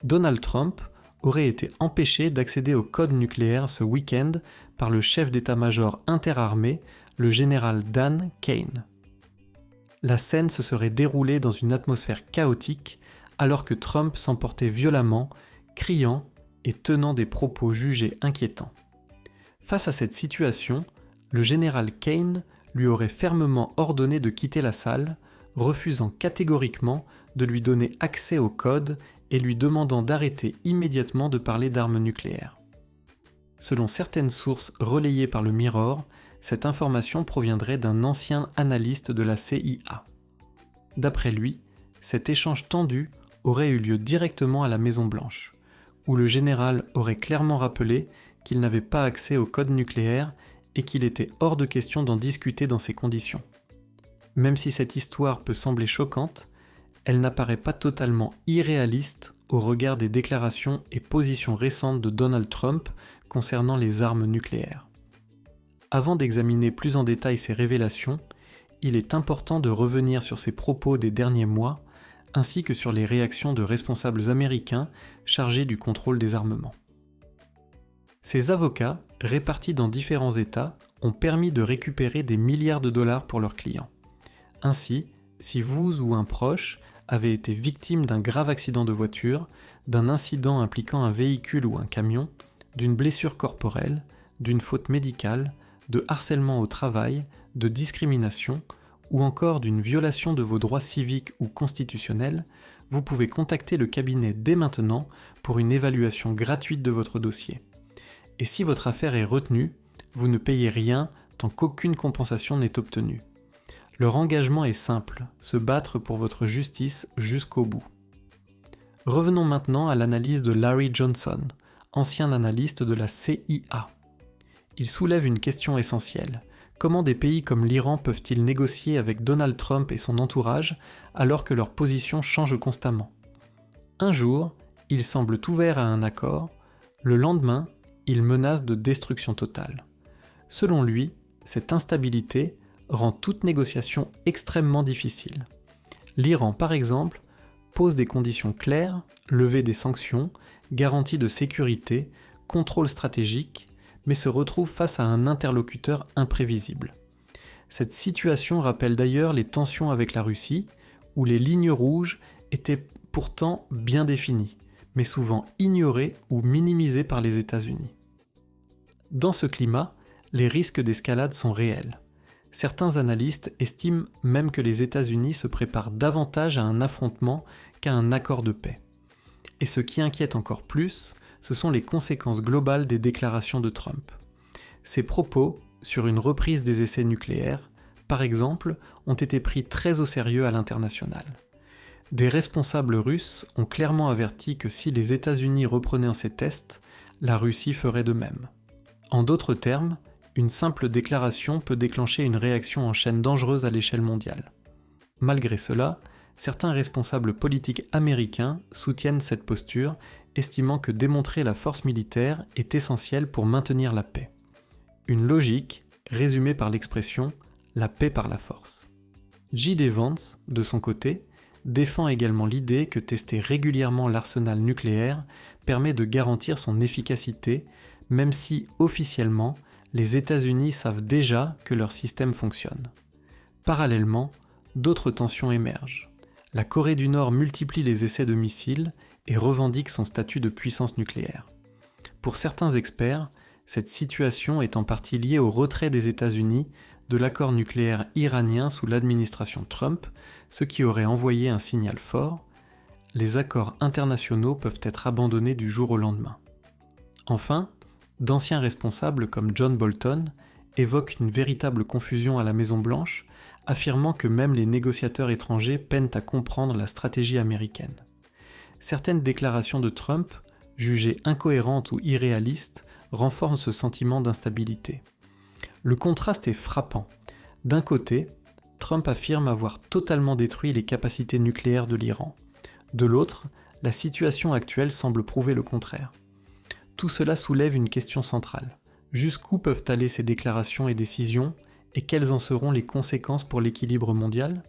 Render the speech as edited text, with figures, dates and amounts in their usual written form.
Donald Trump aurait été empêché d'accéder au code nucléaire ce week-end par le chef d'état-major interarmé, le général Dan Kane. La scène se serait déroulée dans une atmosphère chaotique alors que Trump s'emportait violemment, criant et tenant des propos jugés inquiétants. Face à cette situation, le général Kane lui aurait fermement ordonné de quitter la salle, refusant catégoriquement de lui donner accès au code et lui demandant d'arrêter immédiatement de parler d'armes nucléaires. Selon certaines sources relayées par le Mirror, cette information proviendrait d'un ancien analyste de la CIA. D'après lui, cet échange tendu aurait eu lieu directement à la Maison-Blanche, où le général aurait clairement rappelé qu'il n'avait pas accès au code nucléaire et qu'il était hors de question d'en discuter dans ces conditions. Même si cette histoire peut sembler choquante, elle n'apparaît pas totalement irréaliste au regard des déclarations et positions récentes de Donald Trump concernant les armes nucléaires. Avant d'examiner plus en détail ces révélations, il est important de revenir sur ses propos des derniers mois, ainsi que sur les réactions de responsables américains chargés du contrôle des armements. Ces avocats, répartis dans différents États, ont permis de récupérer des milliards de dollars pour leurs clients. Ainsi, si vous ou un proche avez été victime d'un grave accident de voiture, d'un incident impliquant un véhicule ou un camion, d'une blessure corporelle, d'une faute médicale, de harcèlement au travail, de discrimination ou encore d'une violation de vos droits civiques ou constitutionnels, vous pouvez contacter le cabinet dès maintenant pour une évaluation gratuite de votre dossier. Et si votre affaire est retenue, vous ne payez rien tant qu'aucune compensation n'est obtenue. Leur engagement est simple, se battre pour votre justice jusqu'au bout. Revenons maintenant à l'analyse de Larry Johnson, ancien analyste de la CIA. Il soulève une question essentielle. Comment des pays comme l'Iran peuvent-ils négocier avec Donald Trump et son entourage alors que leur position change constamment ? Un jour, ils semblent ouverts à un accord, le lendemain, ils menacent de destruction totale. Selon lui, cette instabilité rend toute négociation extrêmement difficile. L'Iran, par exemple, pose des conditions claires, levée des sanctions, garantie de sécurité, contrôle stratégique, mais se retrouve face à un interlocuteur imprévisible. Cette situation rappelle d'ailleurs les tensions avec la Russie, où les lignes rouges étaient pourtant bien définies, mais souvent ignorées ou minimisées par les États-Unis. Dans ce climat, les risques d'escalade sont réels. Certains analystes estiment même que les États-Unis se préparent davantage à un affrontement qu'à un accord de paix. Et ce qui inquiète encore plus, ce sont les conséquences globales des déclarations de Trump. Ses propos sur une reprise des essais nucléaires, par exemple, ont été pris très au sérieux à l'international. Des responsables russes ont clairement averti que si les États-Unis reprenaient ces tests, la Russie ferait de même. En d'autres termes, une simple déclaration peut déclencher une réaction en chaîne dangereuse à l'échelle mondiale. Malgré cela, certains responsables politiques américains soutiennent cette posture, estimant que démontrer la force militaire est essentiel pour maintenir la paix. Une logique résumée par l'expression « la paix par la force ». J.D. Vance, de son côté, défend également l'idée que tester régulièrement l'arsenal nucléaire permet de garantir son efficacité, même si, officiellement, les États-Unis savent déjà que leur système fonctionne. Parallèlement, d'autres tensions émergent. La Corée du Nord multiplie les essais de missiles et revendique son statut de puissance nucléaire. Pour certains experts, cette situation est en partie liée au retrait des États-Unis de l'accord nucléaire iranien sous l'administration Trump, ce qui aurait envoyé un signal fort. Les accords internationaux peuvent être abandonnés du jour au lendemain. Enfin, d'anciens responsables comme John Bolton évoquent une véritable confusion à la Maison-Blanche, affirmant que même les négociateurs étrangers peinent à comprendre la stratégie américaine. Certaines déclarations de Trump, jugées incohérentes ou irréalistes, renforcent ce sentiment d'instabilité. Le contraste est frappant. D'un côté, Trump affirme avoir totalement détruit les capacités nucléaires de l'Iran. De l'autre, la situation actuelle semble prouver le contraire. Tout cela soulève une question centrale. Jusqu'où peuvent aller ces déclarations et décisions, et quelles en seront les conséquences pour l'équilibre mondial ?